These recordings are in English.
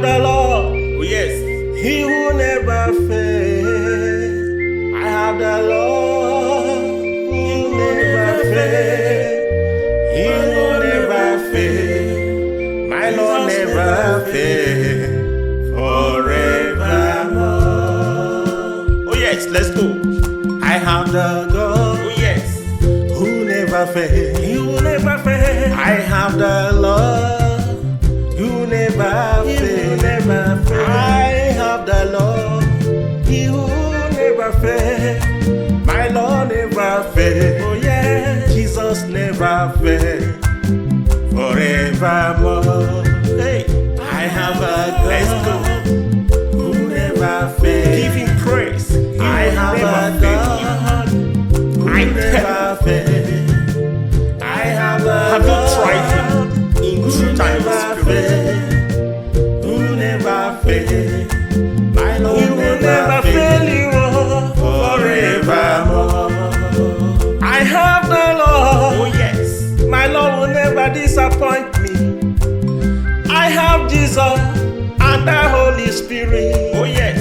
have the Lord. Oh yes. He will never fail. I have the Lord. He will never fail. He will never fail. My Lord never fail. Forevermore. Oh yes, let's go. I have the God. Oh yes. Who never fail. He will never fail. I have the Lord. Who never fail. Never fail. I have the Lord. He will never fail. My Lord never fail. Oh yeah. Jesus never fail. Forevermore. Hey, I have a God. Let's go. Who never fail. Give him praise. I have a God. Who never fail. I have a Have you tried him in Who true time of never spirit? fail. Who never fail. My Lord He will never fail you forevermore. forevermore. I have the Lord. Oh yes. My Lord will never disappoint me. I have Jesus and the Holy Spirit. Oh yes.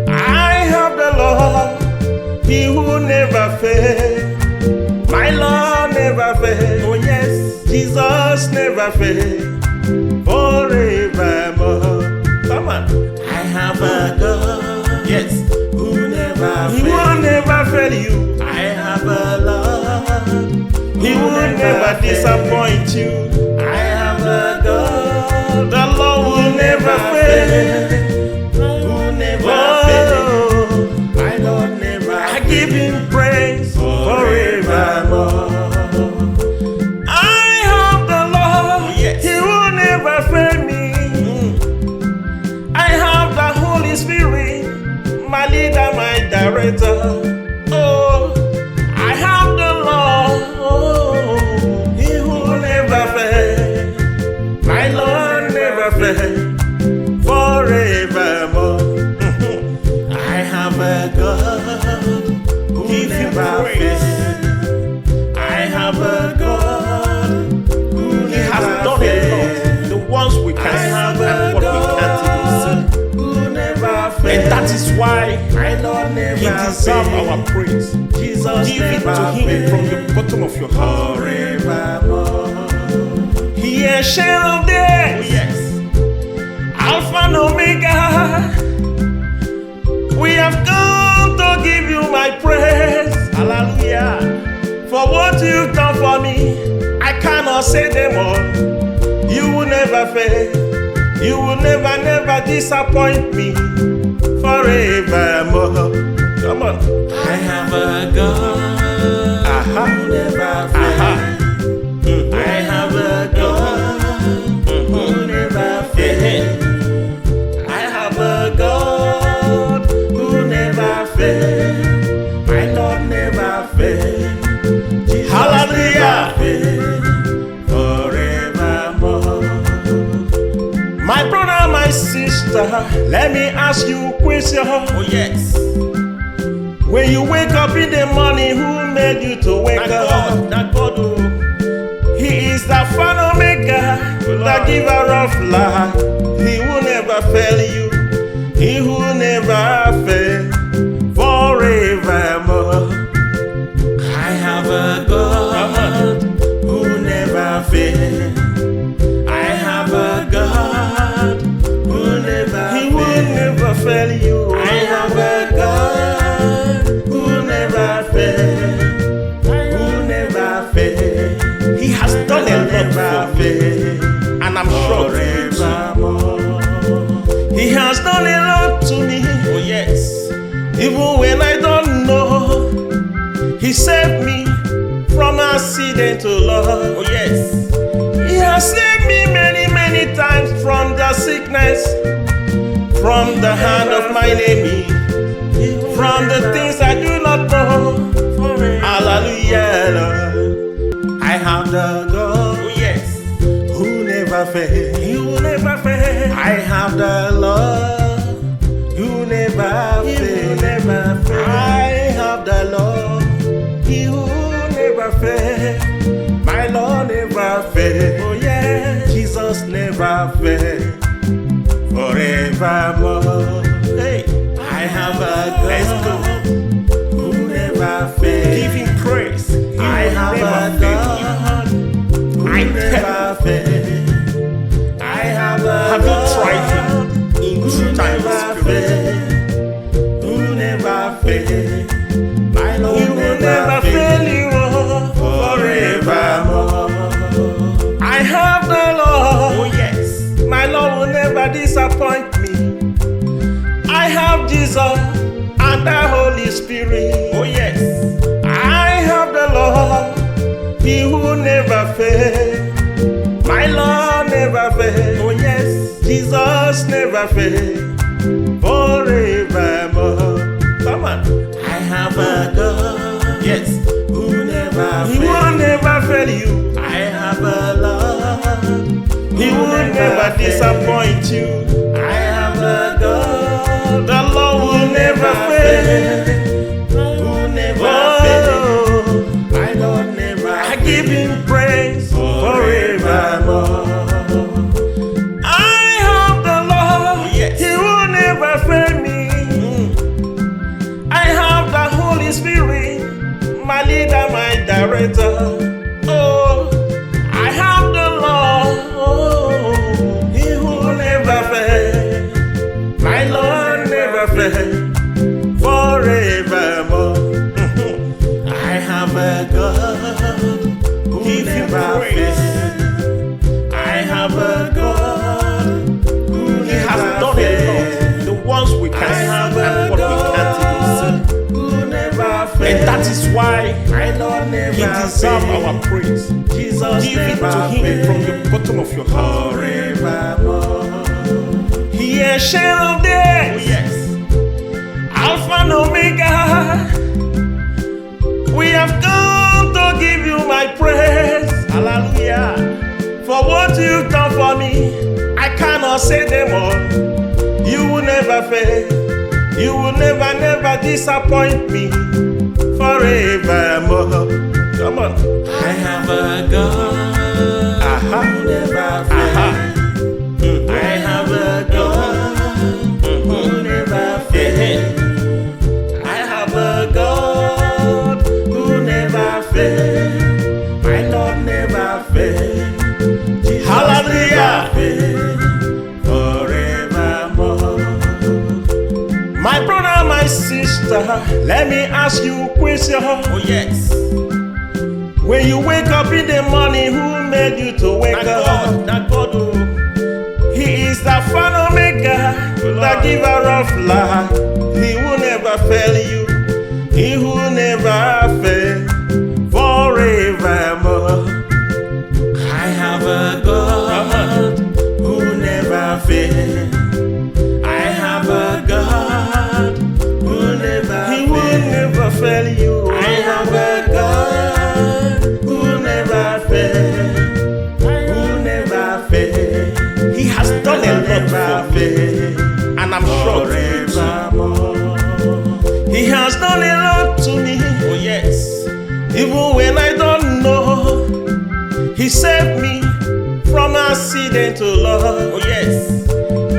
I have the Lord. He will never fail. My Lord never fail. Oh yes. Jesus never fail. Forevermore. Come on. I have a God. Yes. Who never He fail. will never fail you. I have a Lord. He will never disappoint you. I have a God. The Lord will never fail. Who never fail. My Lord never fail. I give him praise forevermore. I have the Lord. Yes. He will never fail me. I have the Holy Spirit, my leader, my director. Oh, I have the Lord. Oh, he will never fail. My Lord never fail. Forevermore. I have a God who Give him never praise. fail. I have a God who He has never done a fail. lot. The ones we I can see have and a what we can't even see. God who never fail. And that is why My Lord never he deserves fail. our praise. Jesus Give it never to him fail. from the bottom of your heart. Forevermore. He is share of Oh days, yes. Alpha and Omega. We have come to give you my praise. Hallelujah. For what you've done for me, I cannot say them all. You will never fail. You will never, never disappoint me. Forevermore. Come on. I have a God Aha. who never fail. Aha. I have a God who never fail. I have a God who never fail. My Lord never fail. Jesus Hallelujah. never fail. Forevermore. My brother, my sister, let me ask you a question. Oh yes. When you wake up in the morning, who made you to wake That up? God, that God, oh. He is the Alpha and Omega, the giver of life. He will never fail you. He will never fail. Forevermore. I have a God who never fail. I have a God who never fail. He will never fail you. I have a God who never fail. Who never fail. He has done a lot Never for me. fail. And I'm sure to you too. Forevermore. He has done a lot to me. Oh yes. Even when I don't know, he saved me from accident to love. Oh yes. He has saved me many, many times from the sickness, from the hand of my enemy, from the things I do not know. Hallelujah, Lord. I have the God Oh yes. who never fail. He will never fail. I have the Lord who never fail. Never fail. I have the Lord. He will never fail. My Lord never fail. Oh yeah. Jesus never fail. Forever. and the Holy Spirit. Oh yes. I have the Lord, He who never fails. My Lord never fails. Oh yes. Jesus never fails. Forevermore. Come on. I have a God. Yes. Who never He will never fail you. I have a Lord. He will never disappoint you. I have a God. The Lord will never fail. Who never Oh, My Lord never I give Him praise forevermore. I have the Lord. Yes. He will never fail me. I have the Holy Spirit, my leader, my director. Oh, I have the Lord. Oh, He will never fail. My Lord never fail. Forevermore. I have a God who Give Him never praise. fails. I have a God who He has never done a fails. lot. The ones we can I see have and a what we can't even see. God who never fails. And that is why My Lord never He deserves fails. our praise. Jesus Give it to never Him fails. from the bottom of your heart. Forevermore. He is Share of Oh Days, yes. Alpha and Omega. We have come to give You my praise. Hallelujah. For what You've done for me, I cannot say them all. You will never fail. You will never, never disappoint me. Forevermore. Come on. I have a God who never fails. I have a God who never fails. I have a God who never fails. My Lord never fails. Jesus Hallelujah. never fails. Forevermore. My brother, my sister, let me ask you a question. Oh yes. When you wake up in the morning, who made you to wake That up? God, that God, oh. He is the Alpha and Omega, the giver of life. He will never fail you. He will never fail. Forevermore. I have a God who never fails. I have a God who never He will fails. never fail you. I have a God who never fails. Who never fails. He has done a lot Never for me, fails. and I'm sure you too. Forevermore. He has done a lot to me. Oh yes. Even when I don't know, He saved me from accident to love. Oh yes.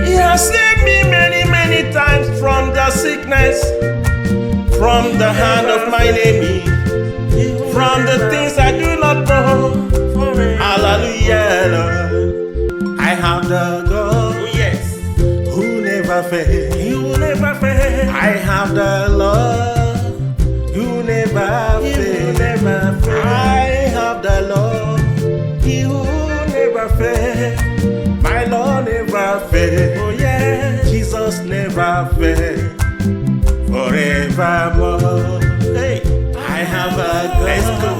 He has saved me many, many times from the sickness, from the hand of my enemy, from the things I do not know. Hallelujah, Lord. I have the God Oh yes. who never fails. He will never fail. I have the Lord who never fails. Never fail. I have the Lord, He who never fail. My Lord never fail. Oh yeah, Jesus never fail. Forevermore. Hey, I have a God. let's go.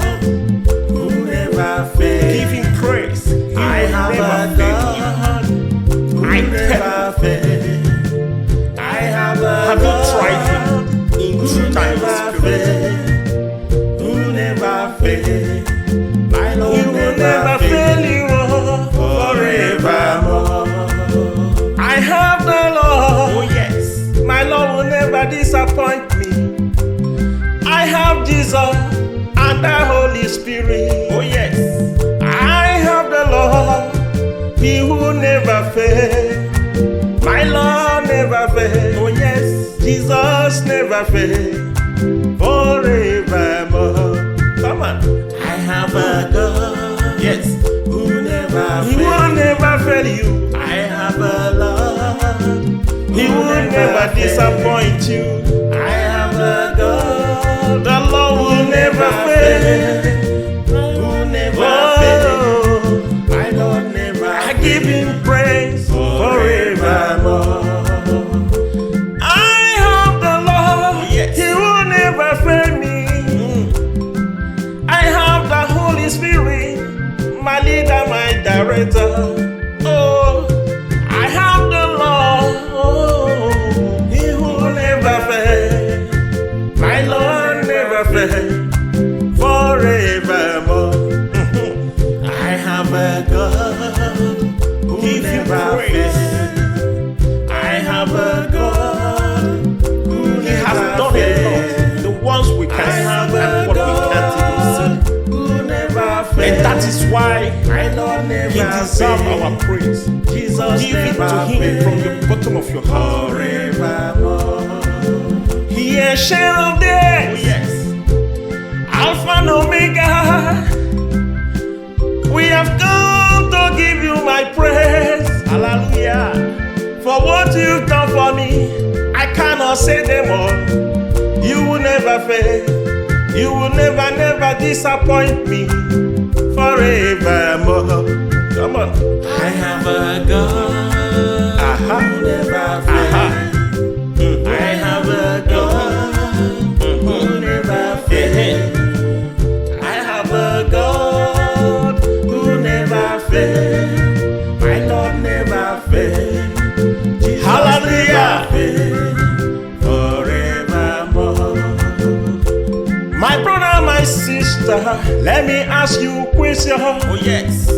Who never fails. Give Him praise. He I will have never a fail you. God who I never fails. I have a Have you God tried Him in who true time never and spirit? fails. Who never fails. My Lord He will never fail you. forevermore. I have the Oh Lord. yes. My Lord will never disappoint me. I have Jesus and the Holy Spirit. Oh yes. I have the Lord, He who never fails. My Lord never fails. Oh yes. Jesus never fails. Forevermore. Come on. I have a God. Yes. Who never He will fails. never fail you. I have a Lord. He will never disappoint you. I have a God. The Lord will never fail. Who never fails. Oh, My Lord never I give Him praise forevermore. I have the Lord. director. Oh, I have the Lord, He will never fail. My Lord never fail, forevermore. I have a God who never fails. I have a God who He has done a lot. The ones we can see and what we can't even see. And that is why He deserves our praise. Jesus, give it to Him from the bottom of your heart. He is Ancient of Days, Yes. Alpha and Omega. We have come to give you my praise. Hallelujah. For what you've done for me, I cannot say them all. You will never fail. You will never, never disappoint me. Forevermore. Come on. I have a God who never fails. I have a God who never fails. I have a God who never fails. My Lord never fails. Jesus Hallelujah. never fails. Forevermore. My brother, my sister, let me ask you a question. Oh yes.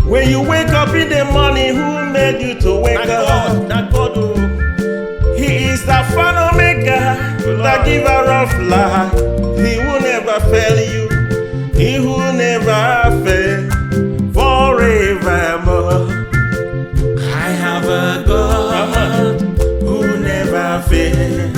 When you wake up in the morning, who made you to wake up? Not God. Oh. He is the Alpha and Omega, the giver of life. He will never fail you. He will never fail. Forevermore. I have a God who never fails.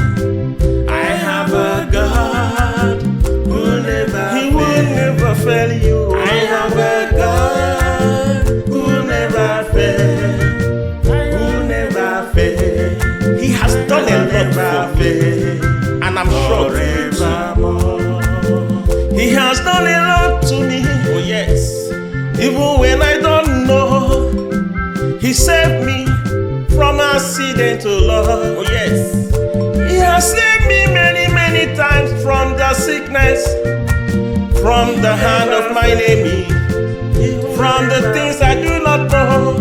I have a God who never He will never fail you. I have a God who never fails. Who never fails. He has done a lot for me, and I'm sure Forevermore. He has done a lot to me. Oh yes. Even when I don't know, He saved me from accident to love. Oh yes. He has saved me many, many times from the sickness, from the hand of my enemy, from the things I do not know.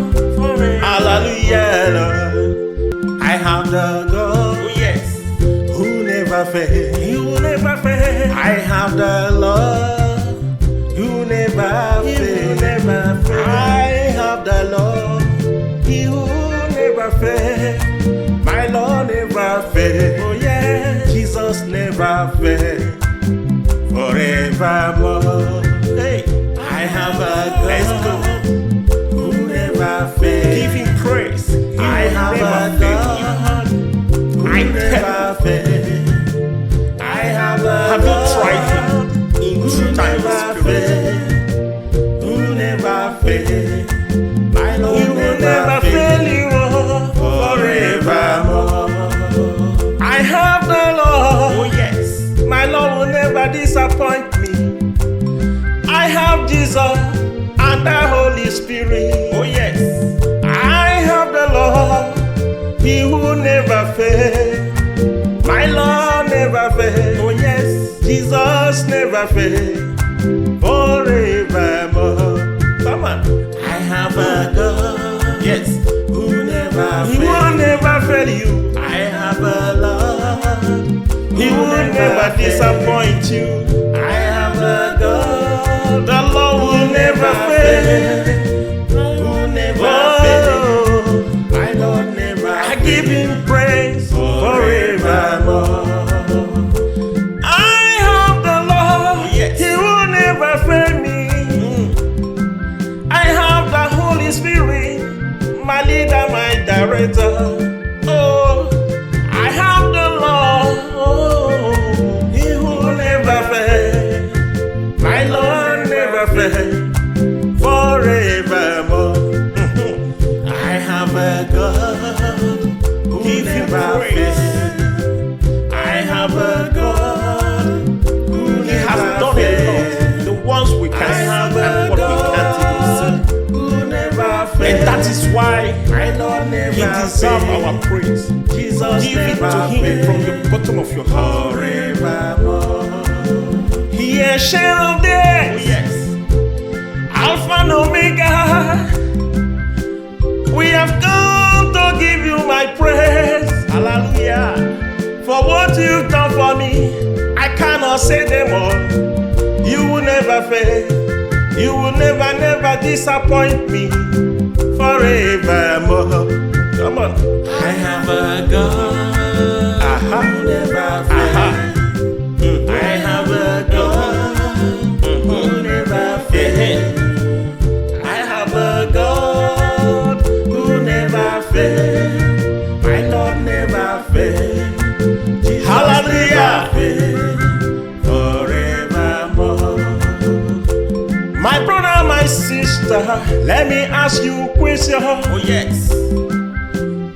Hallelujah, Lord. I have the God Oh yes. who never fails. He will never fail. I have the Lord who never fails. I have the Lord, He will never fail. My Lord never fail. Oh yeah, Jesus never fail. Forevermore. Hey, I have a God who never fail. Give Him praise. I have a God who never fail. I have a Have you God tried Him in who true times? never fail. Who never fail. My Lord He will never fail you. Forevermore. I have the Lord. Oh yes. My Lord will never disappoint me. I have Jesus and the Holy Spirit. Oh yes. I have the Lord, He will never fail. My Lord never fail. Oh yes. Jesus never fail. Forevermore. Come on. I have a God. Yes. Who never He will fails. never fail you. I have a Lord. He will never disappoint you. I have a God. The Lord will never fail. Who never Oh, fails. My Lord never I give Him praise forevermore. I have the Lord, Yes. He will never fail me. I have the Holy Spirit, my leader, my director. Oh, I have the Lord, He will never fail. My Lord never fail. Forevermore. I have a God who Give Him never praise. fails. I have a God who He has never done a fails. lot. The ones we I can see have and a what we can't even see. God who never fails. And that is why My Lord never He deserves fails. our praise. Jesus Give it to never Him from the fails. bottom of your heart. Forevermore. He is Ancient of Days, Yes. Alpha and Omega. all. You will never fail. You will never, never disappoint me forevermore. Come on. I have a God who never fails. I have a God who never fails. I have a God who never fails. My Lord never fails. Jesus Hallelujah. never fails. Forevermore. My brother, my sister, let me ask you a question. Oh yes.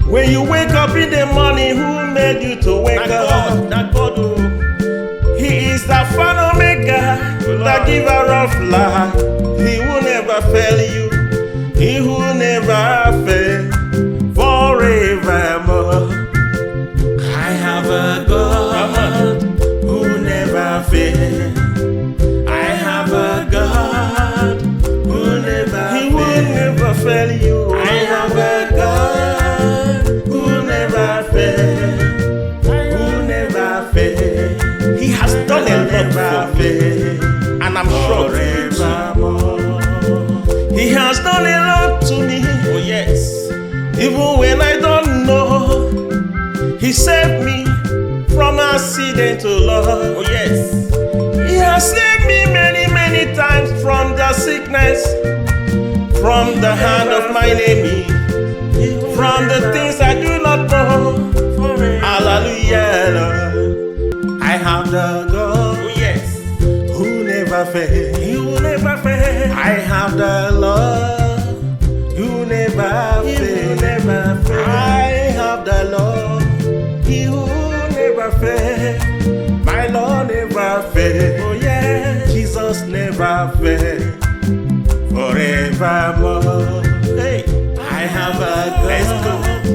When you wake up in the morning, who made you to wake up? That God, oh. He is the final maker, the giver of life. He will never fail you. He will never fail forevermore. I have a God who never fails. I have a God who never He will never fail you. I have a God who never fails. Who never fails. He has done a lot Never for me, fails. and I'm sure Forevermore. He has done a lot to me. Oh yes. Even when I don't know, He saved me from accident to love. Oh yes. He has saved me many, many times from the sickness, from the hand of my enemy, from the things I do not know. Hallelujah, Lord. I have the God Oh yes. who never fails. He will never fail. I have the Lord who never fails. Never fail. I have the Lord, He will never fail. My Lord never fail. Oh yeah, Jesus never fail. Forevermore. Hey, I have a God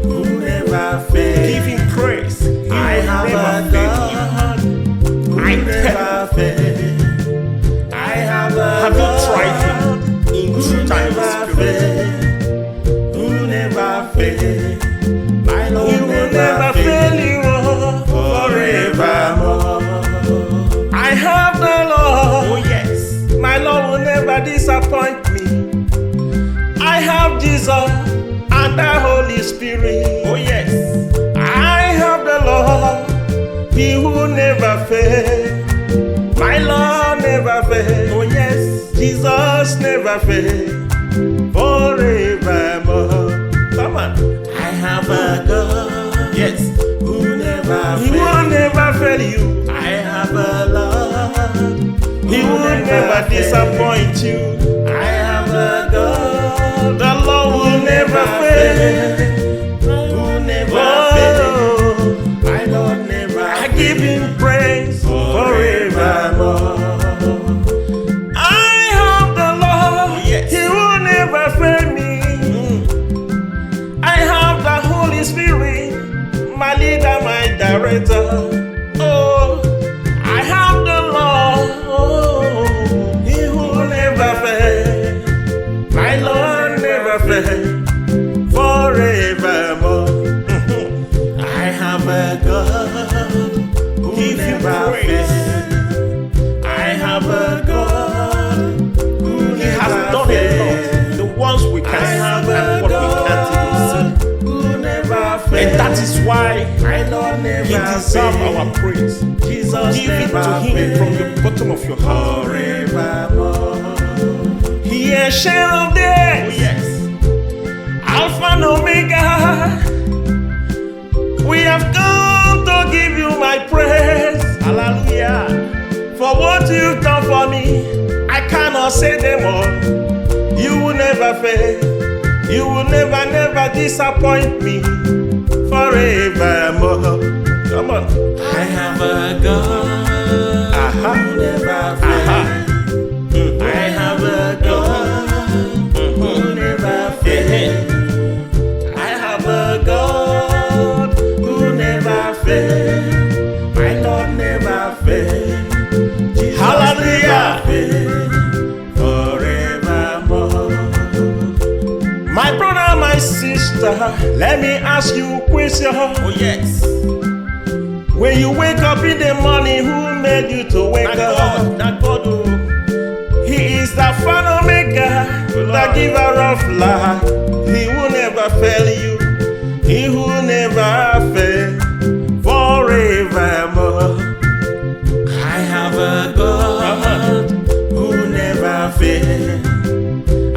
who never fail. Give Him praise. I have a God who never fail. I have a Have you tried Him in who true time and never spirit? fail. Who never fail. My Lord He will never fail you forevermore. I have the Lord. Oh yes. My Lord will never disappoint me. I have Jesus and the Holy Spirit. Oh yes. I have the Lord, He will never fail. My Lord never fail. Oh yes. Jesus never fail. Forevermore. Come on. I have a God. Yes. Who never He will fails. never fail you. I have a Lord. He will never disappoint you. I have a God. The Lord will never fail. Who never Oh, fails. My Lord never I give Him praise forevermore. I have the Lord, yes. He will never fail me. I have the Holy Spirit, my leader, my director. Oh, I have the Lord, oh, He will never fail. My Lord never fail forevermore. I have a God who Give Him never praise. fails. I have a God who He has never done a fails. lot. The ones we can I see have and a what we can't even God who never see. fails. And that is why My Lord never He deserves fails. our praise. Jesus Give it never to Him from fails. the bottom of your heart. Forevermore. He is share of Oh days, yes. Alpha and Omega. We have come to give you my praise. Hallelujah. For what you've done for me, I cannot say them all. You will never fail. You will never, never disappoint me forevermore. Come on. I have a God Aha. who never Aha. fails. I have a God who never fails. I have a God who never fails. My Lord never fails. Jesus Hallelujah. never fails. Forevermore. My brother, my sister, let me ask you a question. Oh yes. When you wake up in the morning, who made you to wake up? Not God, oh. He is the final maker, the giver of life. He will never fail you. He will never fail forevermore. I have a God who never fails.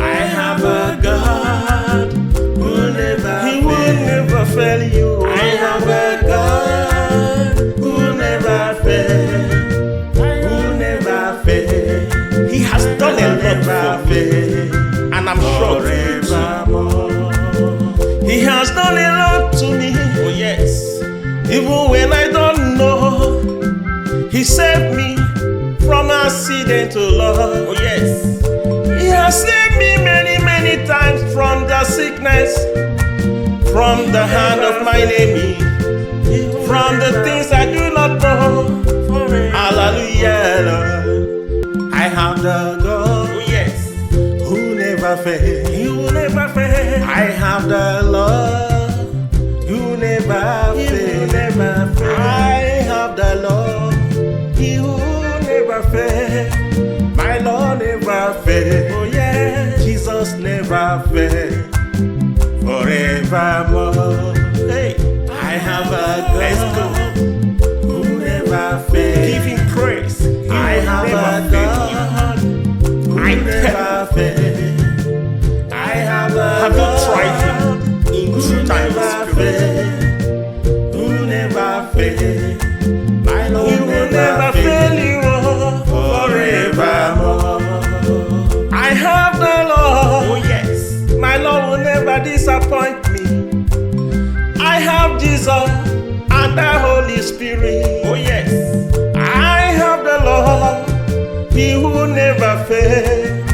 I have a God who never He will never fail you. I have a God who never fails. Who never fails. He has done a lot for me, and I'm sure He has done a lot to me. Oh yes. Even when I don't know, He saved me from accident to love. Oh yes. He has saved me many, many times from the sickness, from the hand of my enemy, from the things I do not know. Hallelujah, Lord. I have the God, Oh yes. who never fails. He will never fail. I have the Lord, who never fails. Never fail. I have the Lord, He will never fail. My Lord never fail. Oh yeah, Jesus never fail. Forevermore. Hey, I have a God who never fail. Give him praise. He I will have never a fail you. God who never fail. I have a Have you God tried him in who true time never and spirit? fail. Who never fail. My Lord He will never fail you forevermore. I have the Oh Lord. yes. My Lord will never disappoint me. I have Jesus and the Holy Spirit. Oh yes. I have the Lord, He will never fail.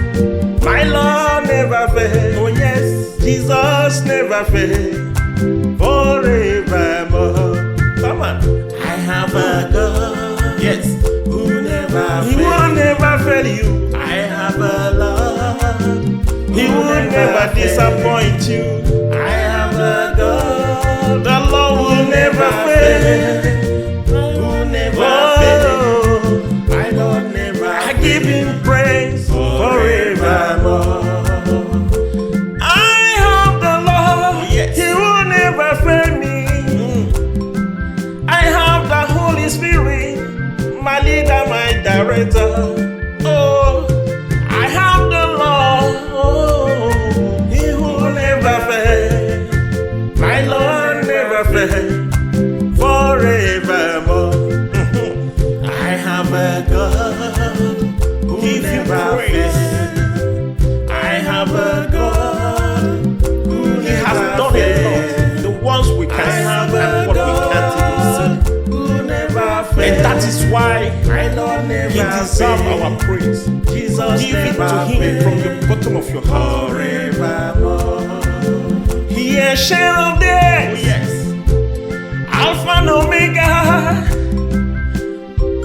My Lord never fail. Oh yes. Jesus never fail. Forevermore. Come on. I have a God. Yes. Who never He will fails. never fail you. I have a Lord. He will never disappoint you. I have a God. The Lord will never fail. Who never fails. Oh, My Lord never I give Him praise forevermore. I have the Lord. Yes. He will never fail me. I have the Holy Spirit, my leader, my director. Oh, I have the Lord. Oh, He will never fail. My Lord never fail. Forevermore. I have a God who Give him never praise. fails. I have a God who He has never done a fails. lot. The ones we I can see have and a what we can't even see. God who never fails. And that is why My Lord never He deserves fails. our praise. Jesus Give it never to Him from fails. the bottom of your heart. Forevermore. He is share of Oh days, yes. Alpha and Omega.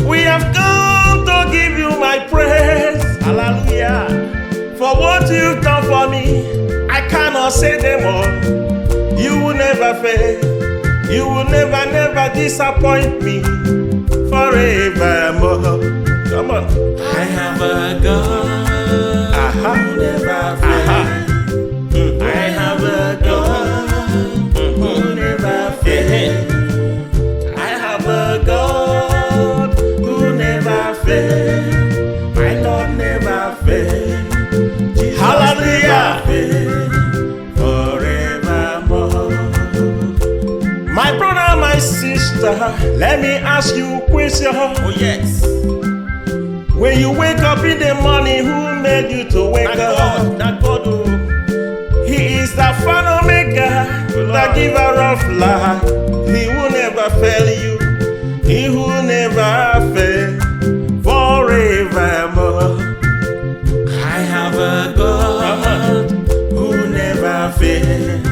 We have come to give you my praise. Hallelujah. For what you've done for me, I cannot say them all. You will never fail. You will never, never disappoint me. Forevermore. Come on. I have a God Aha. who never Aha. fails. I have a God who never fails. I have a God Who never fails. My Lord never fails. Jesus Hallelujah. never fails. Forevermore. My brother, my sister, let me ask you a question. Oh yes. When you wake up in the morning, who made you to wake up? Not God, oh. He is the final maker, the giver of life. He will never fail you. He will never fail forevermore. I have a God who never fails.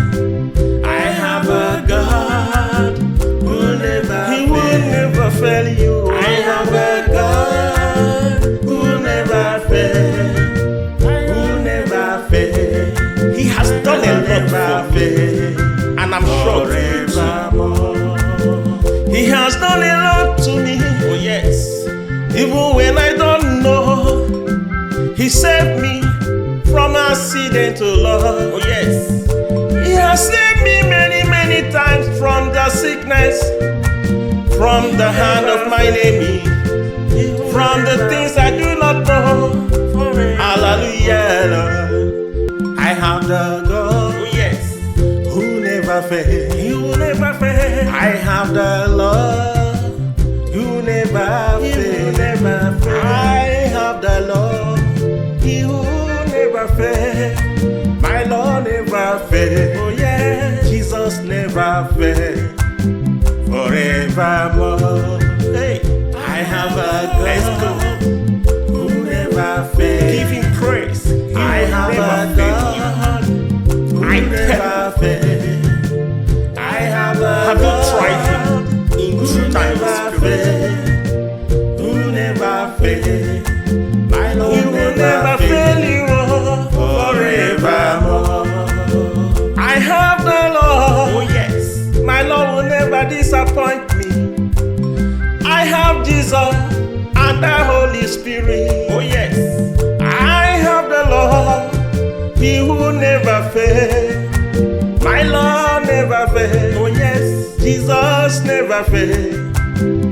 I have a God who never He will never fail you. I have a God who never fails. Who never fails. He has done a lot Never for me, fails. and I'm sure Forevermore. He has done a from accident, oh Lord. Oh yes. He has saved me many, many times from the sickness, from the hand of my enemy, from the things I do not know. Hallelujah, Lord. I have the God, Oh yes. who never fails. He will never fail. I have the Lord, who never fails. Never fail. I have the Lord, He who never fail. My Lord never fail. Oh yeah. Jesus never fail. Forevermore. Hey, I have a God. Let's go. Who never fail. Give him praise. I have a God who never fail. I have a Have you God tried him in who true time never of spirit? fail. Who never fail. My Lord He will never fail you. forevermore. I have the Lord. Oh yes. My Lord will never disappoint me. I have Jesus and the Holy Spirit. Oh yes. I have the Lord, He who never fails. My Lord never fails. Oh yes. Jesus never fails.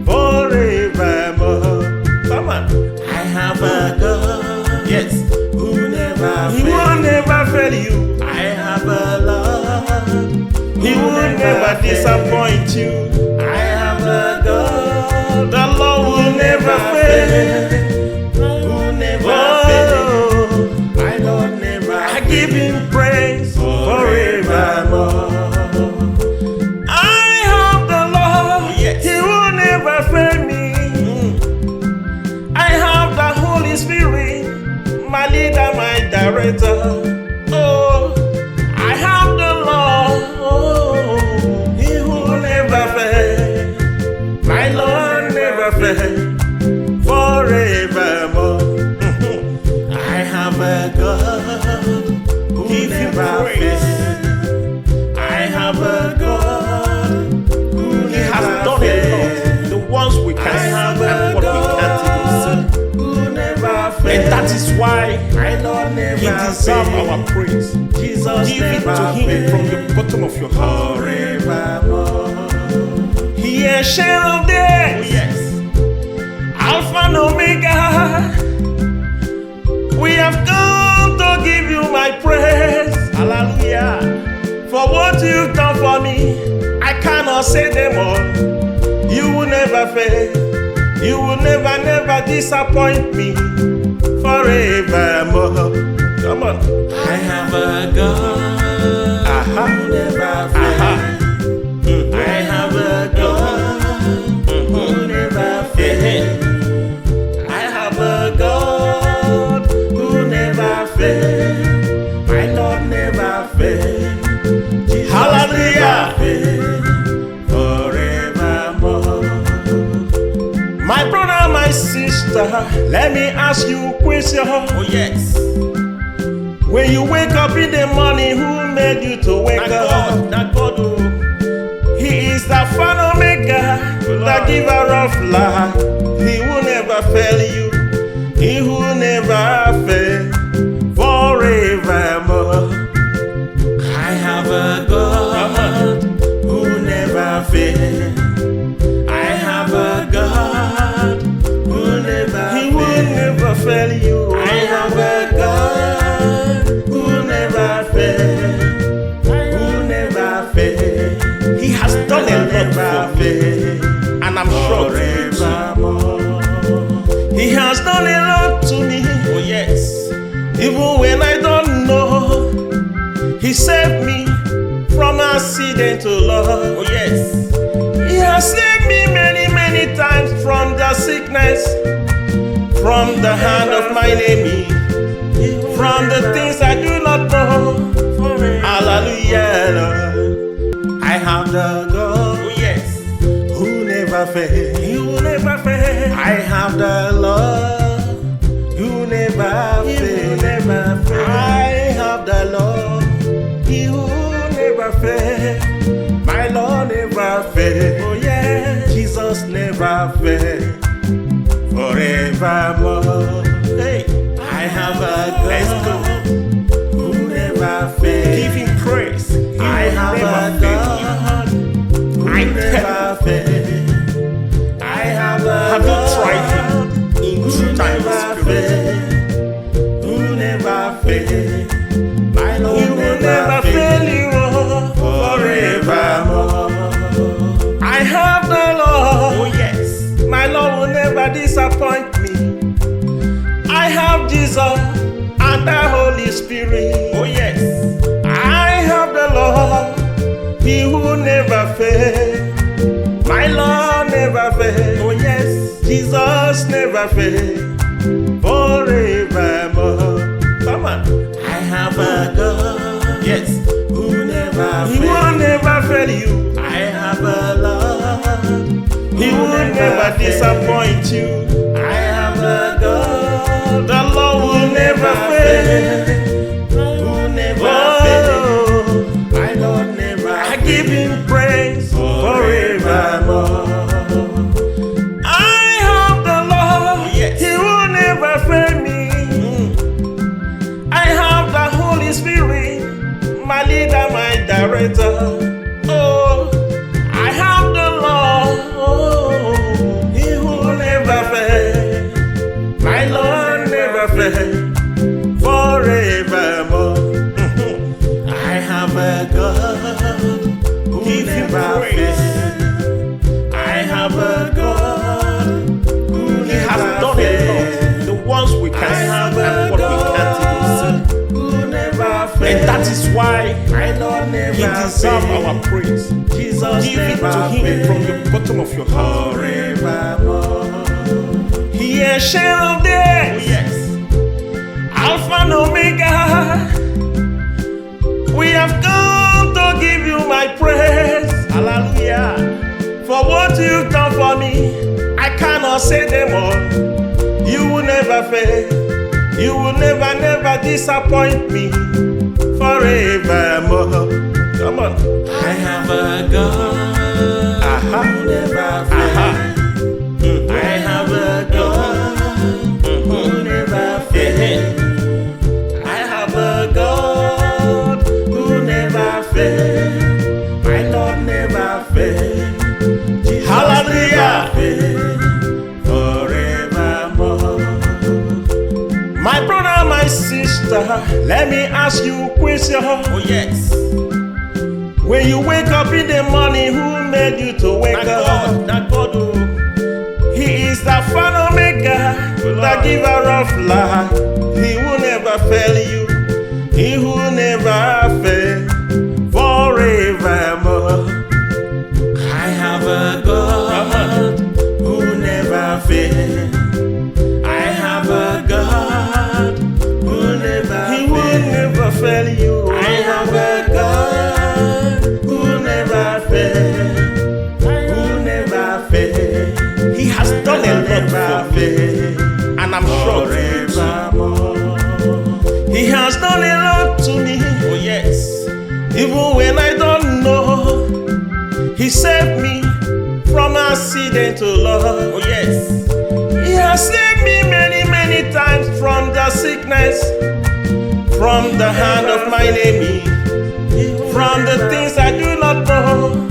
Forevermore. Come on. I have a God. Yes. Who never He fails. will never fail you. I have a Lord. He will never disappoint you. I have a God. The Lord will never fail. Who never Oh, fails. My Lord never I give him praise forevermore. I have the Lord. Yes. He will never fail me. I have the Holy Spirit, my leader, my director. Oh, I have the Lord. Oh, He will never fail. My Lord never fail. Forevermore. I have a God who Give him never praise. fails. I have a God who He has never done a fails. lot. The ones we I can see have and a what we can't even see. God who never fails. And that is why My Lord never he deserves fails. our praise. Jesus Give it never to him fails. from the bottom of your heart. Forevermore. He is share of days. Yes. Alpha and Omega. We have come to give you my praise. Hallelujah. For what you've done for me, I cannot say them all. You will never fail. You will never, never disappoint me. Forevermore. Come on. I have a God Aha. who never fails. Aha. I have a God who never fails. I have a God who never fails. My Lord never fails. Jesus Hallelujah. never fails. Forevermore. My brother, my sister, let me ask you a question. Oh yes. When you wake up in the morning, who made you to wake Not up? God, not God. Oh. He is the Alpha and Omega, the giver of life. He will never fail you. He will never fail. Forevermore. I have a God who never fails. I have a God who never He will fails. never fail you. I have a God who never fails. Who never fails. He has done a lot for me, fails. and I'm sure you too. Forevermore. He has done a lot to me. Oh yes. Even when I don't know, He saved me from accident, oh Lord. Oh yes. He has saved me many, many times from the sickness, from the hand of my enemy, from the things I do not know. Hallelujah, Lord. I have the God Oh yes. who never fails. He will never fail. I have the Lord who never fails. Never fail. I have the Lord, He who never fails. My Lord never fails. Oh yeah. Jesus never fails. Forevermore. Hey, I have a God. Let's go. fail. My Lord He will never fail you forevermore. I have the Lord. Oh yes. My Lord will never disappoint me. I have Jesus and the Holy Spirit. Oh yes. I have the Lord. He will never fail. My Lord never fail. Oh yes. Jesus never fail. Forevermore. Come on. I have a God. Yes. Who never He fail. will never fail you. I have a Lord. He will never disappoint you. I have a God. The Lord will never fail. Who never Oh, fail. My Lord never I give him praise forevermore. I have the Lord. Yes. He will never fail me. I have the Holy Spirit, my leader, my director. Oh, I have the Lord. Oh, He will never fail. My Lord never fail. Forevermore. I have a God who Give him never praise. fail. I have a God who He has never done a fail. lot. The ones we can I have see and a what we can't even God who never fail. see. And that is why My Lord never He deserves fail. our praise. Jesus Give it never to Him fail. from the bottom of your heart. Forevermore. He is share of Oh days, yes. Alpha and Omega. We have come to give you my praise. Hallelujah. For what you've done for me, I cannot say them all. You will never fail. You will never, never disappoint me. Forevermore. Come on. I have a God Aha. who never Aha. fail. I have a God who never fail. I have a God who never fail. My Lord never fail. Jesus Hallelujah. never fail. Forevermore. My brother, my sister, let me ask you a question. Oh yes. When you wake up in the morning, who made you to wake That up? God, that God, oh. He is the Alpha and Omega, the giver of life. He will never fail you. He will never fail. Forevermore. I have a God who never fail. I have a God who never He will fail. never fail you. I have a God who never fail. Who never fail. He has done a lot Never for me, fail. and I'm sure you too. Forevermore. He has done a lot to me. Oh yes. Even when I don't know, He saved me from accident to love. Oh yes. He has saved me many, many times from the sickness, from the hand of my enemy, from the things I do not know.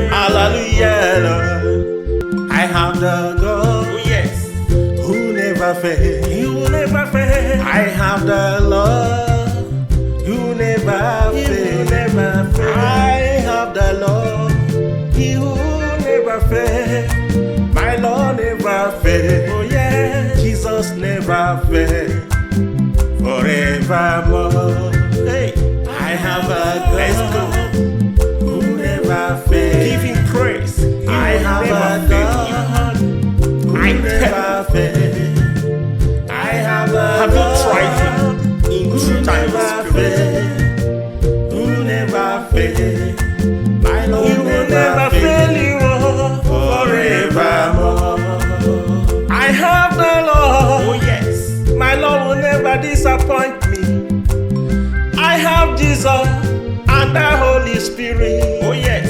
Hallelujah, Lord. I have the God Oh yes. who never fail. He will never fail. I have the Lord who never fail. Never fail. I have the Lord. He will never fail. My Lord never fail. Oh yeah. Jesus never fail. Forevermore. Hey, I have a God who never fail. Give Him praise. I have a God who never fail. I have a Have you tried Him in who true time never and spirit? fail. Who never fail. My Lord He will never fail you forevermore. I have the Lord. Oh yes. My Lord will never disappoint me. I have Jesus and the Holy Spirit. Oh yes.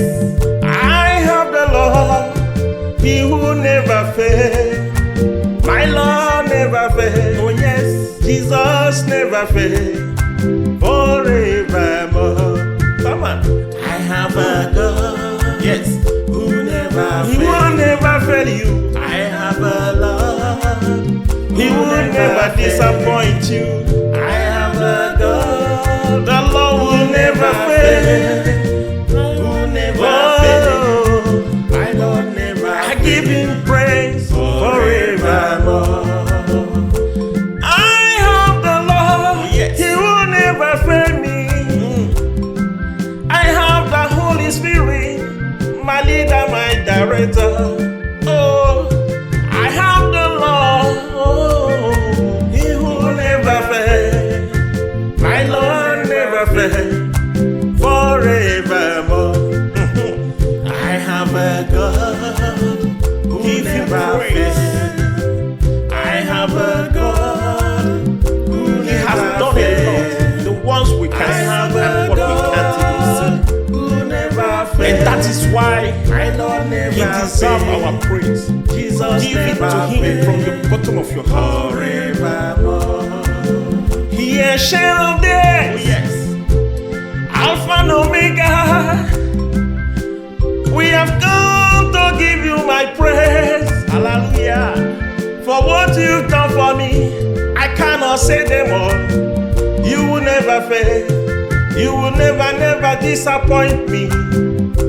I have the Lord. He will never fail. My Lord never fail. Oh yes. Jesus never fail. Forevermore. Come on. I have a God. Yes. Who never He fail. will never fail you. I have a Lord. He will never disappoint you. I have a fail forevermore. I have a God who never fails. I have a God who He has never done a fails. lot. The ones we can I see have and a what we can't God even who never see. fails. And that is why My Lord never He deserves fails. our praise. Jesus Give it never to Him fails. from the bottom of your heart. Forevermore. He is Ancient of Days, Yes. Alpha and Omega. We have come to give you my praise. Hallelujah. For what you've done for me, I cannot say them all. You will never fail. You will never, never disappoint me.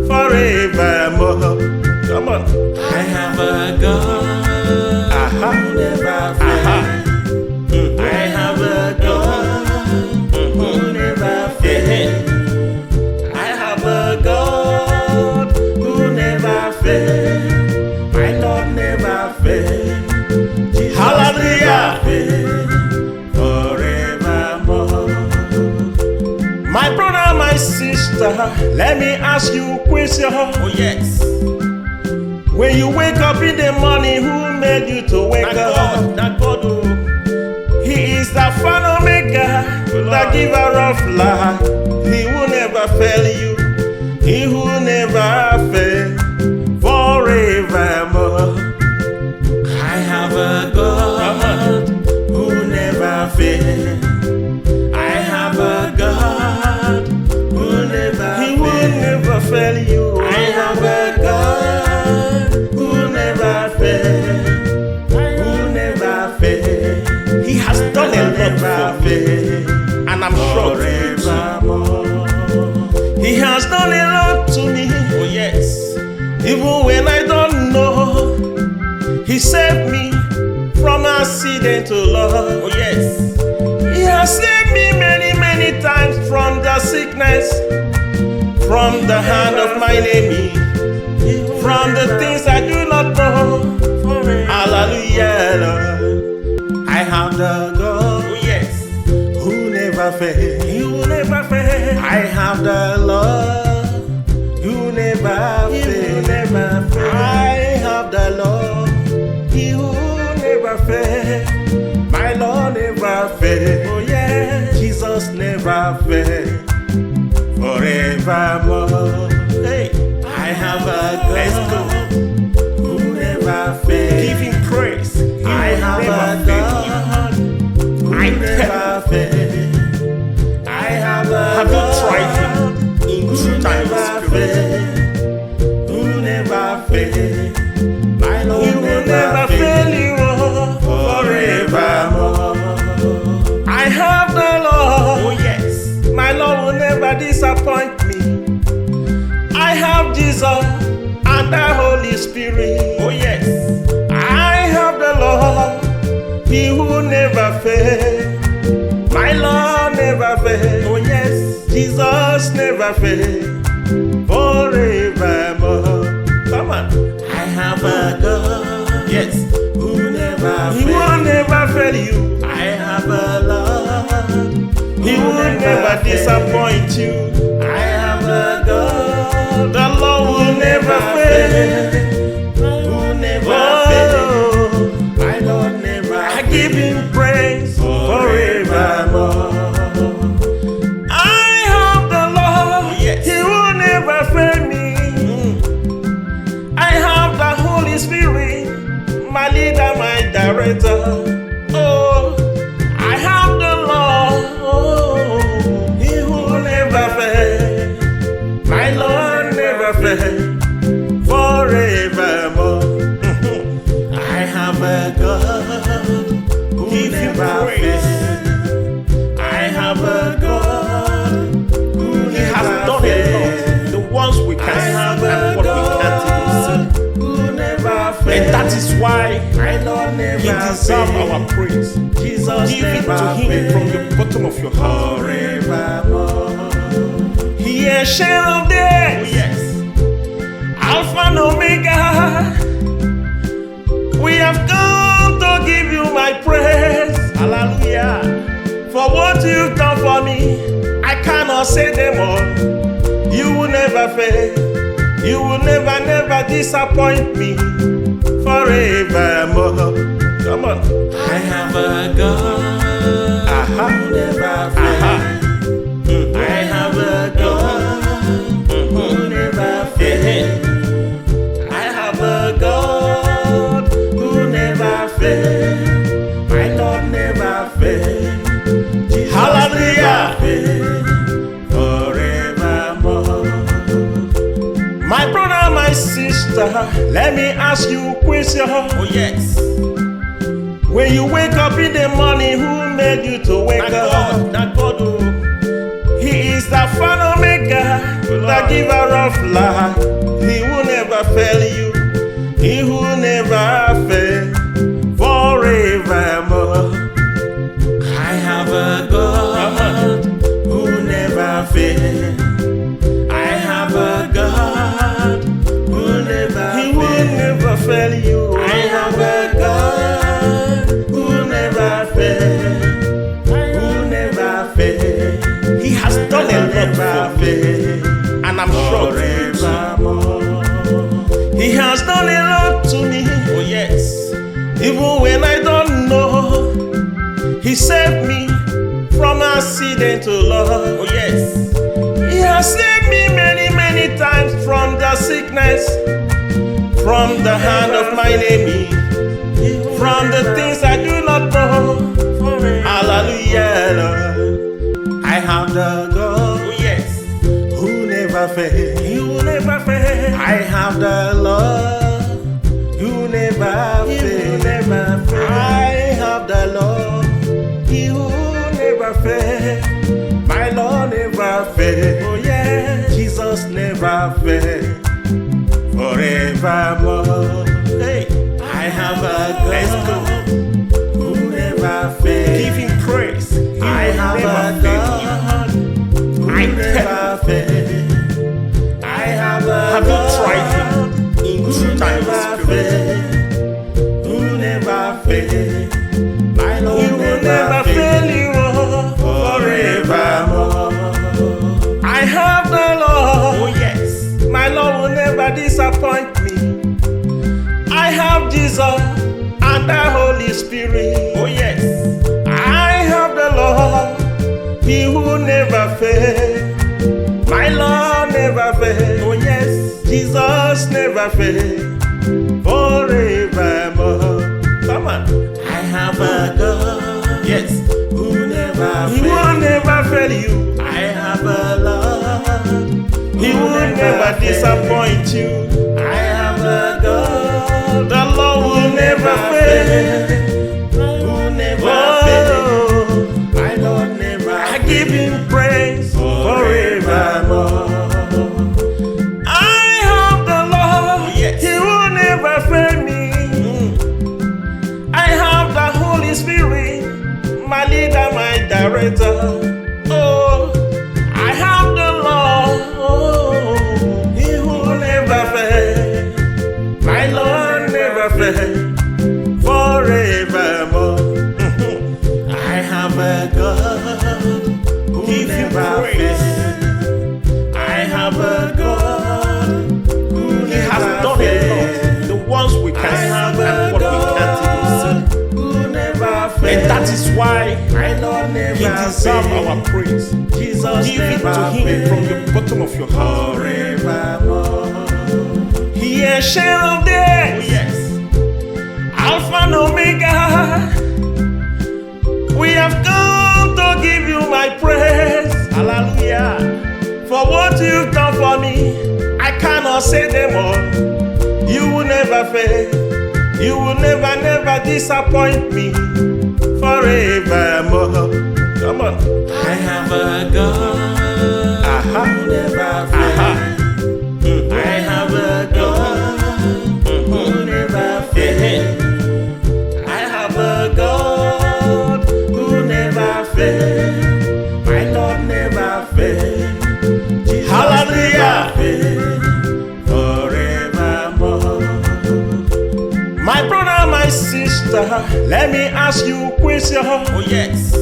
Forevermore. Come on. I have a God who never fails. I have a God who never fails. I have a God who never fails. My Lord never fails. Jesus Hallelujah. never fails. Forevermore. My brother, my sister, let me ask you a question. Oh yes. When you wake up in the morning, who made you to wake up? That God, oh. He is the Alpha and Omega, the giver of life. He will never fail you. He will never fail forevermore. I have a God who never fails. I have a God who never He will fails. never fail you. I have a God who never fails. Who never fails. He has done a lot Never for me, fails. and I'm sure you too. Forevermore. He has done a lot to me. Oh yes. Even when I don't know, He saved me from accident to love. Oh yes. He has saved me many, many times from the sickness, from the hand of my enemy, from the things I do not know. Hallelujah, Lord. I have the God Oh yes. who never fails. He will never fail. I have the Lord who never fails. Never fail. I have the Lord, He who never fail. My Lord never fail. Oh yeah, Jesus never fail. Forevermore. Hey, I have a let's God go. who never fails. Give Him praise. He I will have never a fail you. God who I never fails. I have a Have you God tried Him in who true time never and spirit? fails. Who never fails. My He Lord will never fail you. Forevermore. I have the Lord. Oh yes. My Lord will never disappoint me. I have Jesus and the Holy Spirit. Oh yes. I have the Lord, He who never fail. My Lord never fail. Oh yes. Jesus never fail. Forevermore. Come on. I have a God. Yes. Who never He will fails. never fail you. I have a Lord. He will never disappoint you. I have a God. The Lord will never fail. Who never fails. Oh, My Lord never I give Him praise forevermore. I have the Lord. Yes. He will never fail me. I have the Holy Spirit, my leader, my director. Oh, I have the Lord. Oh, He will never fail. My Lord never fail. Forevermore. I have a God who Give Him never praise. fails. I have a God who He has never done a fails. lot. The ones we I can see have and a what we can't even see. God who never fails. And that is why My Lord never He deserves fails. our praise. Jesus Give it to never Him fails. from the bottom of your heart. Forevermore. He is Ancient of Days, Yes. Alpha and Omega. We have come to give you my praise. Hallelujah. For what you've done for me, I cannot say them all. You will never fail. You will never, never disappoint me forevermore. Come on. I have a God who never fails. I have a God who never fails. I have a God who never fails. My Lord never fails. Jesus Hallelujah. never fails. Forevermore. My brother, my sister, let me ask you a question. Oh yes. When you wake up in the morning, who made you to wake Not up? God, not God. Oh. He is the Alpha and Omega, the giver of life. He will never fail you. He will never fail forevermore. I have a God who never fails. I have a God who never He will never fail you. I have a God who never fails. Who never fails. He has done a lot Never for me, fails. and I'm sure you too. Forevermore. He has done a lot to me, Oh yes. even when I don't know. He saved me from accident to love. Oh yes. He has saved me many, many times from the sickness, from the hand of my enemy, from the things I do not know. Hallelujah, Lord. I have the God Oh yes. who never fails. He will never fail. I have the Lord who never fails. Never fail. I have the Lord, He who never fail. My Lord never fail. Oh yeah, Jesus never fail. Forevermore. Hey, I have a God. Let's go. Who never fail. Give him praise. He I will have never a fail you. God who I never fail. I have a Have you God tried him in who true time and never spirit? fail. Who never fail. My Lord He will never fail you. forevermore. I have the Lord. Oh yes. My Lord will never disappoint me. I have Jesus and the Holy Spirit. Oh yes. I have the Lord, He who never fail. My Lord never fail. Oh yes. Jesus never fail. Forevermore. Come on. I have a God. Yes. Who never He will fail. never fail you. I have a Lord. He will never disappoint you. I have a God. The Lord will never fail. Who never Oh, My Lord never I give Him praise forevermore. I have the Lord. Yes. He will never fail me. I have the Holy Spirit, my leader, my director. Oh, I have the Lord. Oh, He will never fail. My Lord never fail. Forevermore. I have a God who Give him never praise. fails. I have a God who He has never done a fails. lot. The ones we I can see have and a what we can't even God who never see. And that fails. is why My Lord never He deserves fails. our praise. Jesus Give it never to Him from the fails. bottom of your heart. Forevermore. He is share of Oh days, yes. Alpha and Omega. We have come to give you my praise. Hallelujah. For what you've done for me, I cannot say them all. You will never fail. You will never, never disappoint me forevermore. Come on. I have a God Aha. who never Aha. fails. I have a God who never fails. I have a God Who never fails. My Lord never fails. Jesus Hallelujah. never fails. Forevermore. My brother, my sister, let me ask you a question. Oh yes.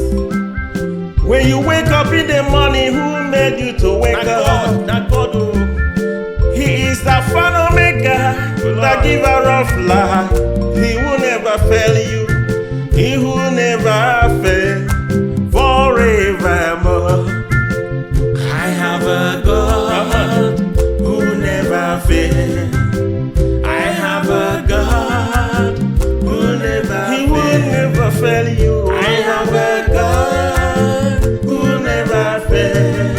When you wake up in the morning, who made you to wake up? Not God, oh. He is the Alpha and Omega, the giver of life. He will never fail you. He will never fail forevermore. I have a God who never fails. I have a God who never fails. He will never fail you. I have a God who never fails.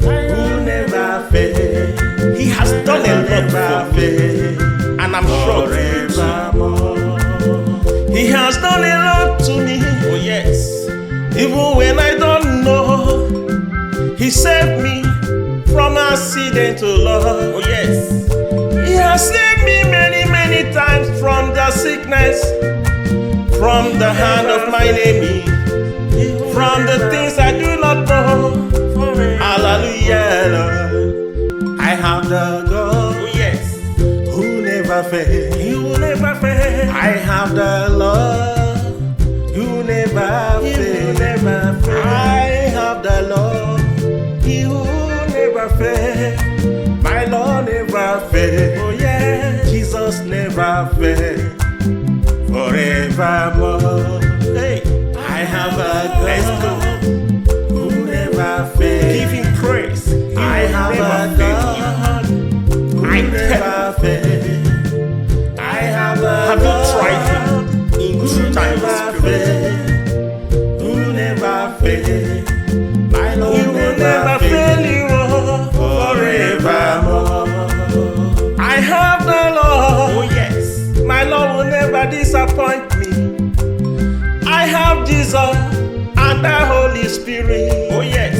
Who never fails. He has done a lot for me, and I'm sure forevermore. He has done a lot to me. Oh yes. Even when I don't know, He saved me from accident to love. Oh yes. He has saved me many, many times from the sickness, from the hand of my enemy, from the things I do not know. Hallelujah, Lord. I have the God Oh yes. who never fails. He will never fail. I have the Lord who never fails. I have the Lord, He will never fail. My Lord never fail. Oh yeah, Jesus never fail. Forevermore. Hey, I have a God who never fail. Give Him praise. I have a God who never fail. I have a Have you God tried Him in who true times? never fail. Who never fail. My Lord He will never fail you forevermore. I have the Lord. Oh yes. My Lord will never disappoint me. I have Jesus and the Holy Spirit. Oh yes.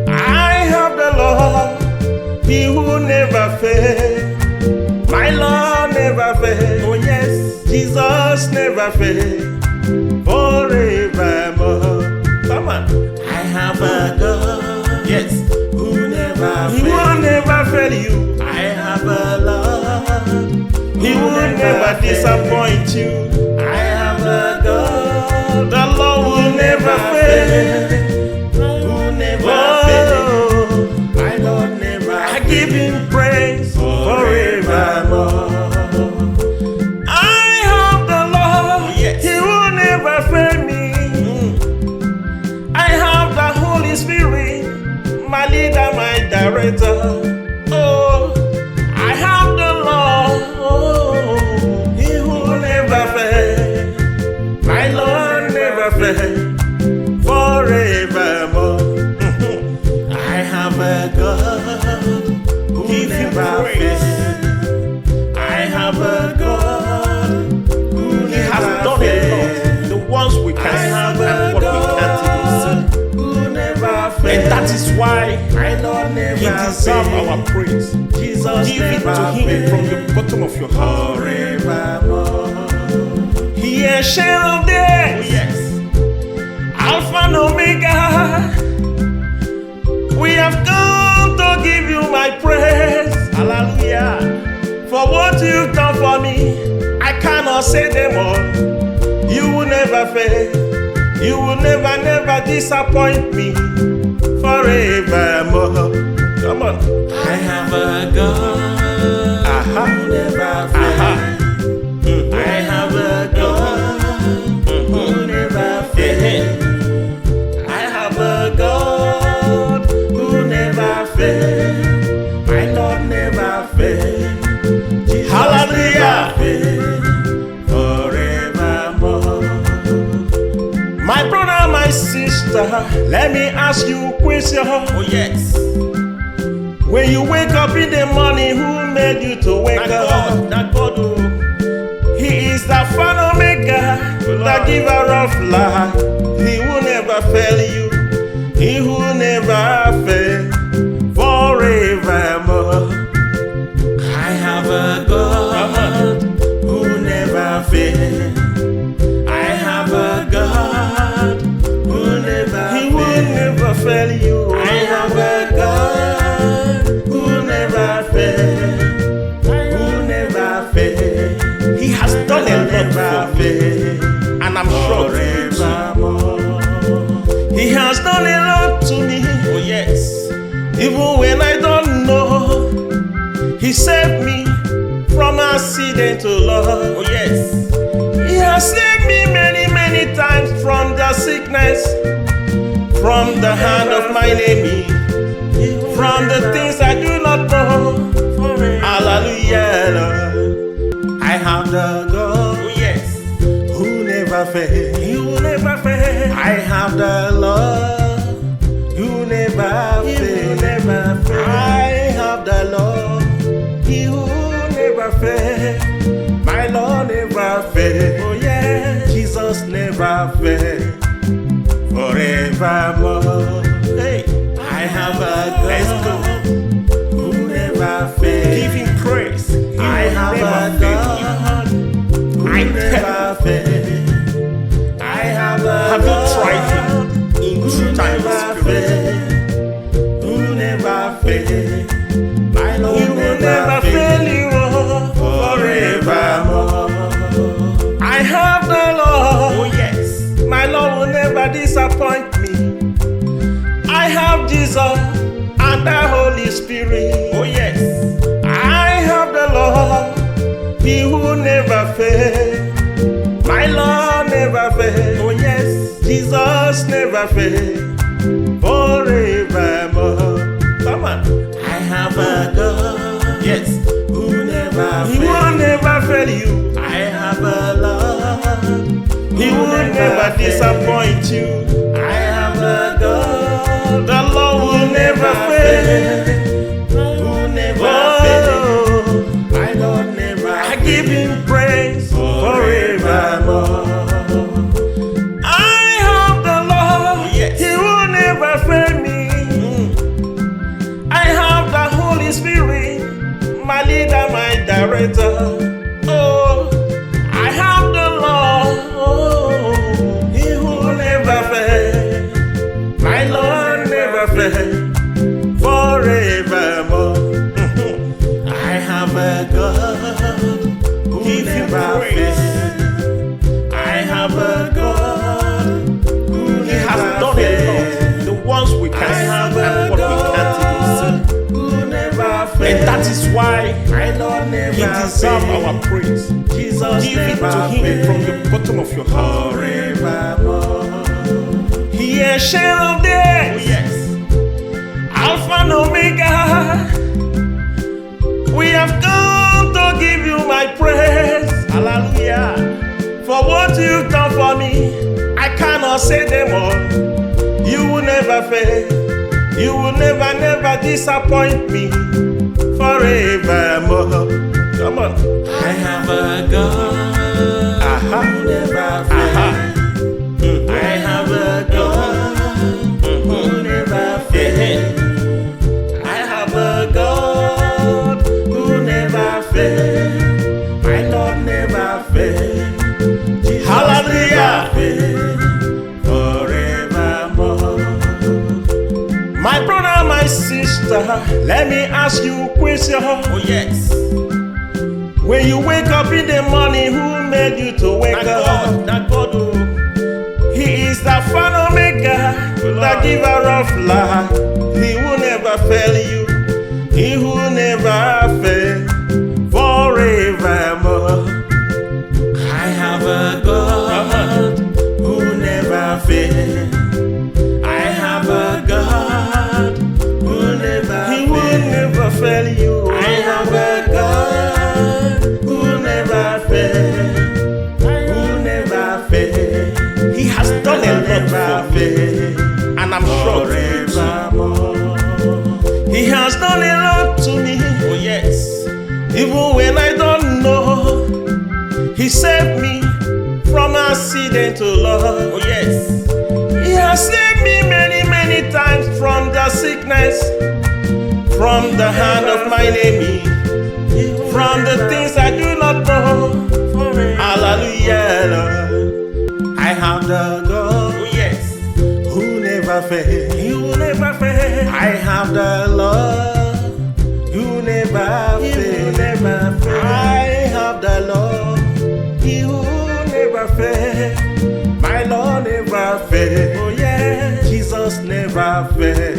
I have the Lord, He will never fail. My Lord never fail. Oh yes. Jesus never fail. Forevermore. Come on. I have a God. Yes. Who never fail. He will never fail you. I have a Lord. He will never disappoint you. I have a God. The Lord will never fail. Who never fail. My Lord never I give Him praise forevermore. I have the Lord. Yes. He will never fail me. I have the Holy Spirit, my leader, my director. Oh, I have the Lord. Oh, He will never fail. My Lord never fail. Forevermore. I have a God who never fail. I have a God who He has never done fail. a lot. The ones we can I have see a and what we can't even see. God who never fail. And that is why My Lord never He deserves fail. our praise. Jesus Give it never to Him fail. from the bottom of your heart. Forevermore. He is share of Oh days, yes. Alpha and Omega. We have come to give you my praise. Hallelujah. For what you've done for me, I cannot say them all. You will never fail. You will never, never disappoint me. Forevermore. Come on. I have a God who never fail. I have a God who never fail. I have a God who never fail. My Lord never fail. Jesus Hallelujah. never fail. Forevermore. My brother, my sister, let me ask you a question. Oh yes. When you wake up in the morning, who made you to wake Not up? God. Not God. Oh. He is the Alpha and Omega, the giver of life. He will never fail you. He will never fail. Forevermore. I have a God who never fails. I have a God who never fails. He will never fail you. I have a God who never fails. Who never fails. He has done a lot for me, fail. and I'm sure Forevermore. He has done a lot to me. Oh yes. Even when I don't know, He saved me from accident to love. Oh yes. He has saved me many, many times from the sickness, from the hand of my enemy, from the things I do not know. Hallelujah, Lord. I have the God. Oh yes. Who never fail. He will never fail. I have the Lord. Who never fail. Never fail. I have the Lord. He who never fail. My Lord never fail. Oh yeah. Jesus never fail. Forevermore. Hey, I have a God. Let's go. Who never fail. Give Him praise. He I will have never a fail you. God who never fail. I have a Have you God tried Him in who true time and never spirit? fail. Who never fail. My Lord He will never fail you. forevermore. I have the Lord. Oh yes. My Lord will never disappoint me. I have Jesus and the Holy Spirit. Oh yes. I have the Lord, He who never fail. My Lord never fail. Oh yes. Jesus never fail. Forevermore. Come on. I have a God. Yes. Who never He fail. will never fail you. I have a Lord. He will never disappoint you. I have a God. The Lord will never fail. Who never Oh, fail. My Lord never I give Him praise forevermore. I have the Lord. Yes. He will never fail me. I have the Holy Spirit, my leader, my director. Oh, I have the Lord. Oh, He will never fail. My Lord never fail. Forevermore. I have a God who Give Him never praise. fail. I have a God who He has never done a fail. lot. The ones we can I see have and a what we can't even God who never see. fail. And that is why My Lord never He deserves fail. our praise. Jesus Give it never to Him fail. from the bottom of your heart. Forevermore. He is share of Oh days, yes. Alpha and Omega. We have come to give you my praise. Hallelujah. For what you've done for me, I cannot say them all. You will never fail. You will never, never disappoint me. Forevermore. Come on. I have a God Aha. who never Aha. fail. I have a God who never fail. I have a God who never fail. My Lord never fail. Jesus Hallelujah. never fail. Forevermore. My brother, my sister, let me ask you a question. Oh yes. When you wake up in the morning, who made you to wake That up? God, that God, oh. He is the Alpha and Omega, the giver of life. He will never fail you. He will never fail. Forevermore. I have a God who never fail. I have a God who never He will fail. never fail you. I have a God who never fail. Who never fail. He has done a lot Never for me, fail. and I'm sure you too. Forevermore. He has done a lot to me. Oh yes. Even when I don't know, He saved me from accident to love. Oh yes. He has saved me many, many times from the sickness, from the hand of my enemy, from the things I do not know. Hallelujah, Lord. I have the God Oh yes. who never fail. He will never fail. I have the Lord who never fail. Never fail. I have the Lord, He who never fail. My Lord never fail. Oh yeah. Jesus Jesus never fail.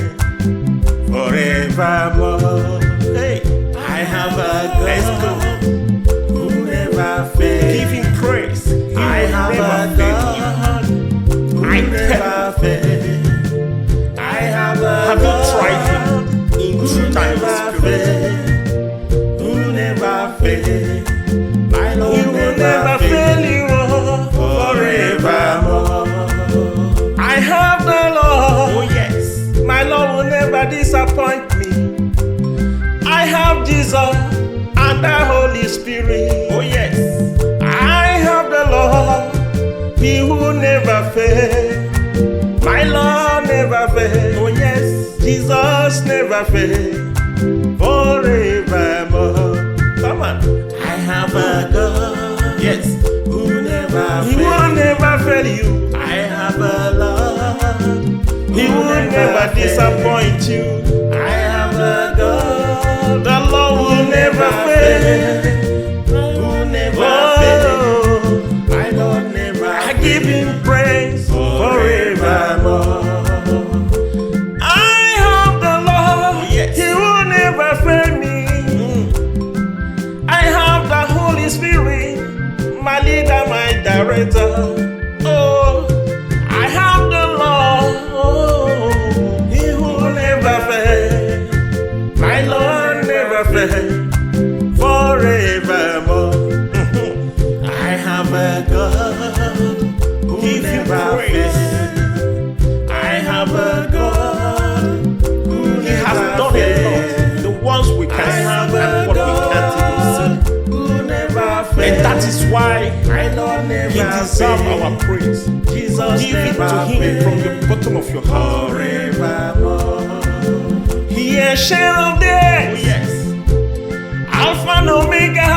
Forevermore. Hey, I have a God who never fail. Give him praise. He I will have never a fail you. God who never fail. I have a Have you God tried him in who true time never and spirit? fail. Who never fail. My Lord He will never fail you. forevermore. I have the Lord. Oh yes. My Lord will never disappoint me. I have Jesus and the Holy Spirit. Oh yes. I have the Lord. He will never fail. My Lord never fail. Oh yes. Jesus never fail. Forevermore. Come on. I have a God. Yes. Who never He fail. will never fail you. I have a Lord. He will never disappoint you. I have a God. The Lord will never fail. Who never fail. Oh, My Lord never I give him praise forevermore. I have the Lord. Yes. He will never fail me. I have the Holy Spirit, my leader, my director. Oh, I have the Lord. Oh, he will never fail. My Lord never fail. Forevermore. I have a God who Give him never praise. fail. I have a God who He has never done a fail. lot. The ones we I can see have and a what we can't even God who never fail. see. And that is why My Lord never he deserves fail. our praise. Jesus Give it never to him fail. from the bottom of your heart. Forevermore. He is share of Oh days, yes. Alpha and Omega.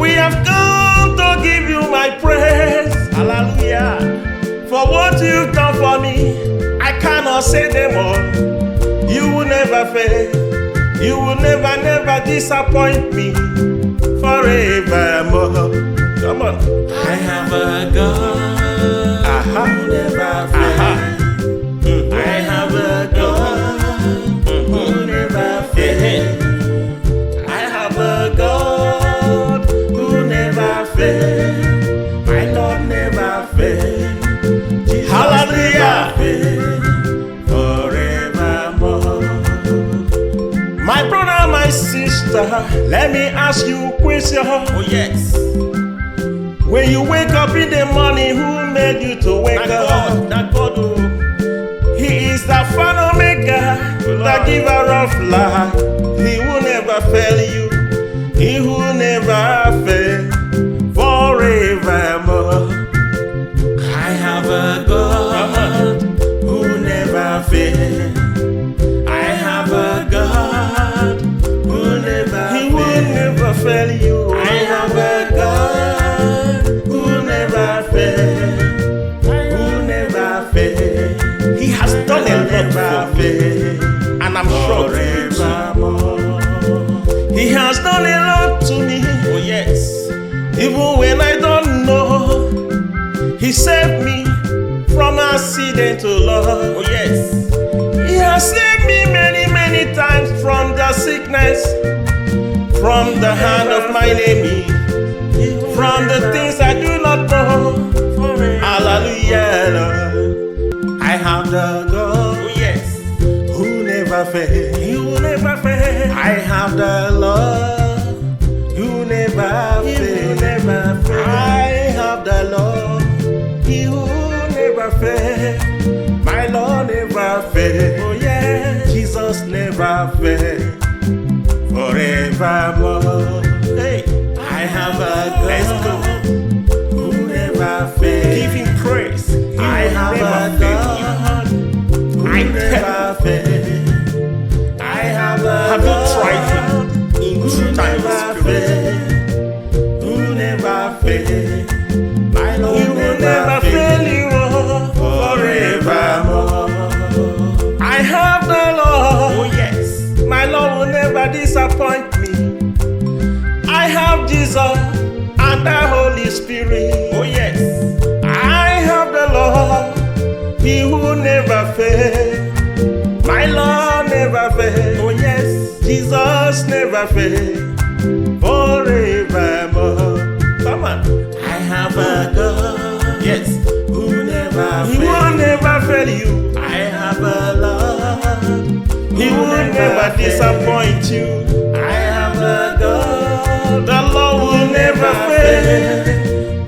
We have come to give you my praise. Hallelujah. For what you've done for me, I cannot say them all. You will never fail. You will never, never disappoint me. Forevermore. Come on. I have a God Aha. who never fail. Aha. I have a God who never fail. I have a God who never fail. My Lord never fail. Jesus Hallelujah. never fail. Forevermore. My brother, my sister, let me ask you a question. Oh yes. When you wake up in the morning, who made you to wake That up? God, that God, oh. He is the Alpha and Omega, the giver of life. He will never fail you. He will never fail. Forevermore. I have a God who never fail. I have a God who never He will fail. never fail you. I have a God who never fail. Who never fail. He has done a lot Never for me, fail. and I'm sure to you too. Forevermore. He has done a lot to me. Oh yes. Even when I don't know, he saved me from accident to love. Oh yes. He has saved me many, many times from the sickness, from the hand of my enemy, from the things I do not know. Hallelujah, Lord. I have the God Oh yes. who never fails. He will never fail. I have the Lord who never fails. I have the Lord, He will never fail. My Lord never fail. Oh yeah, Jesus never fail. Forevermore. Hey, I have a God who never fail. give Him praise. He I will have never a fail you. God who never fail. I have a Have you God tried Him in who true time and never spirit? fail. Who never fail. My Lord He will never fail you. forevermore. I have the Lord. Oh yes. My Lord will never disappoint me. I have Jesus and the Holy Spirit. Oh yes. I have the Lord. He Jesus never fail, forevermore. Come on. I have a God, Yes, who never He will fails. never fail you. I have a Lord, He who will never disappoint you. I have a God, The Lord will never fail.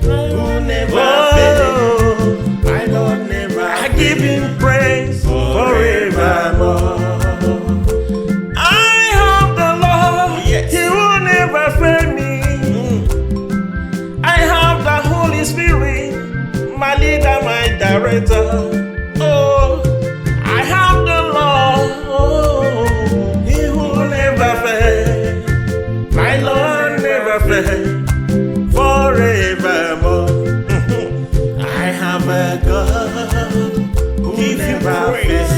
who never Oh, fails. My Lord never I give Him praise forevermore. I have the Lord, Yes. He will never fail me. I have the Holy Spirit, my leader, my director. Oh, I have the Lord, He will never fail. My Lord never fail, forevermore. I have a God, who Give Him never praise. fails.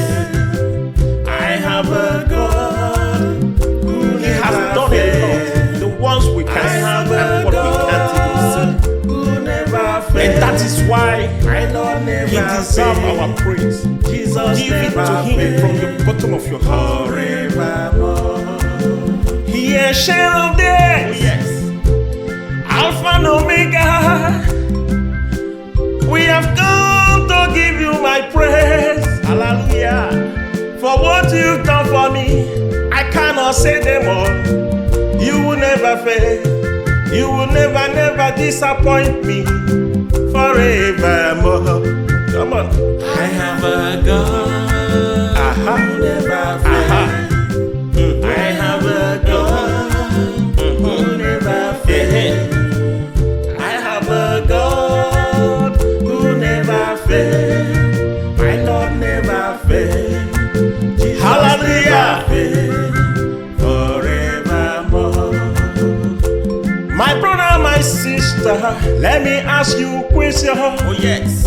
I have a God, who He has never done a fails. lot. The ones we I can see have and a what we can't even God, who never see. fails. And that is why My Lord never He deserves fails. our praise. Jesus Give it never to Him fails. from the bottom of your heart. Forevermore. He is share of days, Yes. Alpha and Omega. We have come to give you my praise. Hallelujah. For what you've done for me, I cannot say them all. You will never fail. You will never, never disappoint me. Forevermore. Come on. I have a God, Aha. who never Aha. fails. I have a God, who never fails. I have a God, who never fails. My Lord never fails. Jesus Hallelujah. never fails. Forevermore. My brother, my sister, let me ask you a question. Oh yes.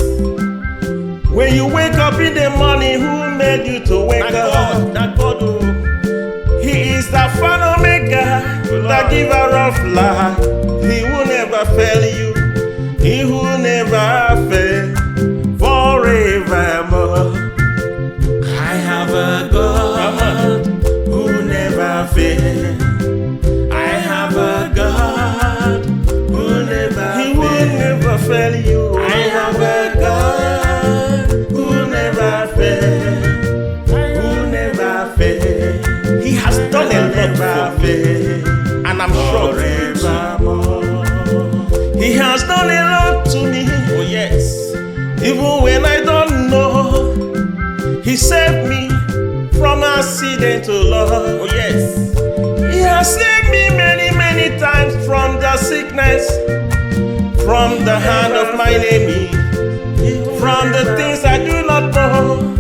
When you wake up in the morning, who made you to wake That up? God, that God, oh. He is the Fan Omega, the giver of life. He will never fail you. He will never fail. Forevermore. I have a God, who never fails. I have a God, who never He will fails. never fail you. I have a God, who never fails. Who never fails. He has done a lot Never for me, fails. and I'm sure you too. Forevermore. He has done a lot to me. Oh yes. Even when I don't know, He saved me from accident to love. Oh yes. He has saved me many, many times from the sickness, from the hand of my enemy, from the things I do not know.